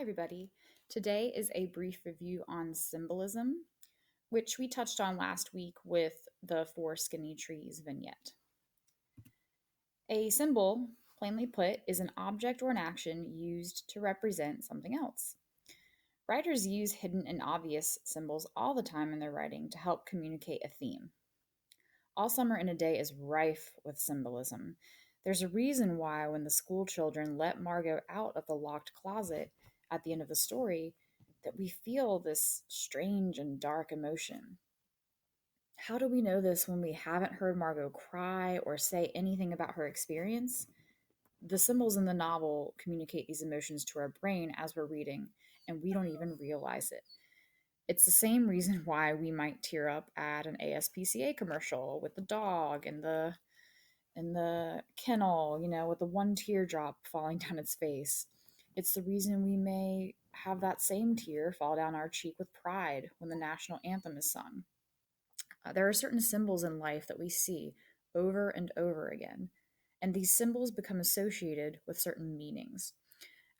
Hi, everybody. Today is a brief review on symbolism, which we touched on last week with the Four Skinny Trees vignette. A symbol, plainly put, is an object or an action used to represent something else. Writers use hidden and obvious symbols all the time in their writing to help communicate a theme. All Summer in a Day is rife with symbolism. There's a reason why, when the school children let Margot out of the locked closet at the end of the story, that we feel this strange and dark emotion. How do we know this when we haven't heard Margot cry or say anything about her experience? The symbols in the novel communicate these emotions to our brain as we're reading, and we don't even realize it. It's the same reason why we might tear up at an ASPCA commercial with the dog and the kennel, with the one teardrop falling down its face. It's the reason we may have that same tear fall down our cheek with pride when the national anthem is sung. There are certain symbols in life that we see over and over again, and these symbols become associated with certain meanings.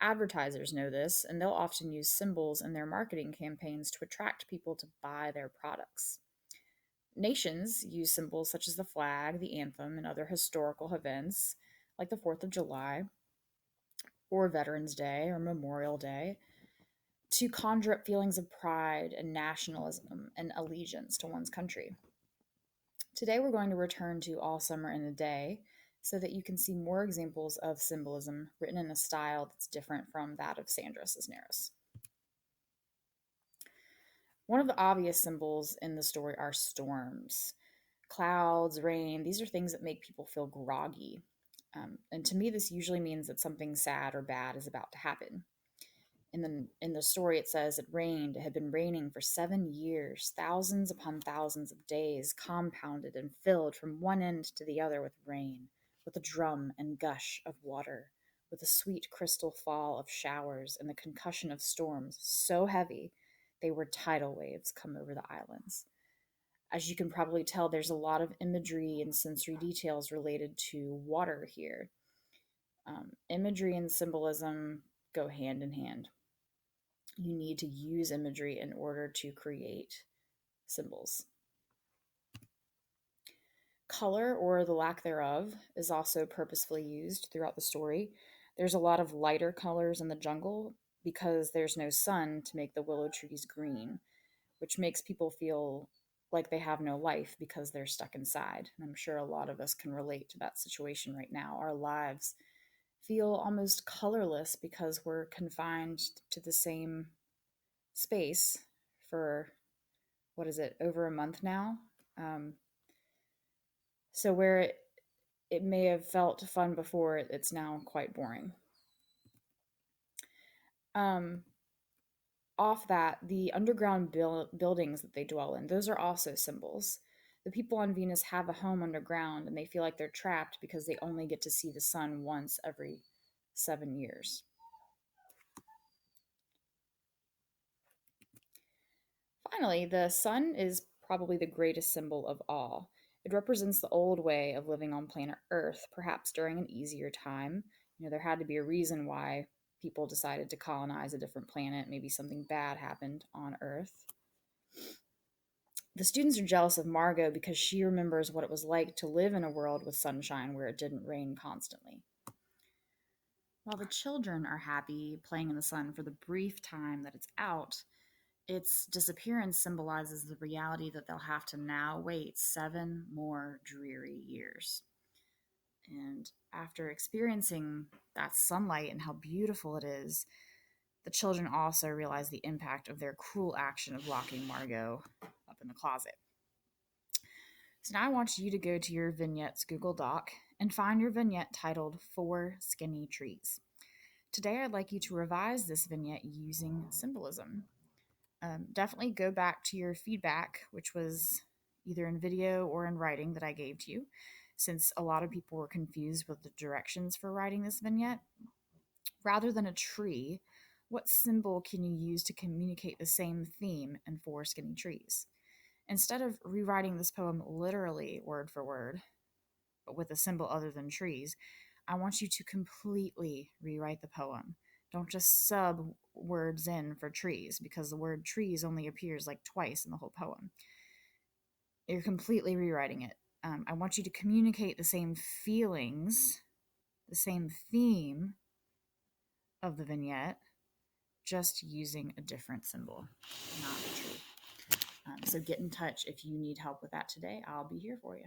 Advertisers know this, and they'll often use symbols in their marketing campaigns to attract people to buy their products. Nations use symbols such as the flag, the anthem, and other historical events like the 4th of July or Veterans Day or Memorial Day to conjure up feelings of pride and nationalism and allegiance to one's country. Today, we're going to return to All Summer in a Day so that you can see more examples of symbolism written in a style that's different from that of Sandra Cisneros. One of the obvious symbols in the story are storms. Clouds, rain, these are things that make people feel groggy. And to me, this usually means that something sad or bad is about to happen. In the story, it says it rained. It had been raining for 7 years, thousands upon thousands of days, compounded and filled from one end to the other with rain, with a drum and gush of water, with a sweet crystal fall of showers and the concussion of storms so heavy they were tidal waves come over the islands. As you can probably tell, there's a lot of imagery and sensory details related to water here. Imagery and symbolism go hand in hand. You need to use imagery in order to create symbols. Color, or the lack thereof, is also purposefully used throughout the story. There's a lot of lighter colors in the jungle because there's no sun to make the willow trees green, which makes people feel like they have no life because they're stuck inside. And I'm sure a lot of us can relate to that situation right now. Our lives feel almost colorless because we're confined to the same space for, what is it, over a month now. Um, so where it may have felt fun before, it's now quite boring. Um, Off that, the underground buildings that they dwell in, those are also symbols. The people on Venus have a home underground and they feel like they're trapped because they only get to see the sun once every 7 years. Finally, the sun is probably the greatest symbol of all. It represents the old way of living on planet Earth, perhaps during an easier time. There had to be a reason why people decided to colonize a different planet. Maybe something bad happened on Earth. The students are jealous of Margot because she remembers what it was like to live in a world with sunshine where it didn't rain constantly. While the children are happy playing in the sun for the brief time that it's out, its disappearance symbolizes the reality that they'll have to now wait 7 more dreary years. And after experiencing that sunlight and how beautiful it is, the children also realize the impact of their cruel action of locking Margot up in the closet. So now I want you to go to your vignettes Google Doc and find your vignette titled Four Skinny Trees. Today I'd like you to revise this vignette using symbolism. Definitely go back to your feedback, which was either in video or in writing that I gave to you, since a lot of people were confused with the directions for writing this vignette. Rather than a tree, what symbol can you use to communicate the same theme in Four Skinny Trees? Instead of rewriting this poem literally word for word, but with a symbol other than trees, I want you to completely rewrite the poem. Don't just sub words in for trees because the word trees only appears like twice in the whole poem. You're completely rewriting it. I want you to communicate the same feelings, the same theme of the vignette, just using a different symbol, not a tree. So get in touch if you need help with that today. I'll be here for you.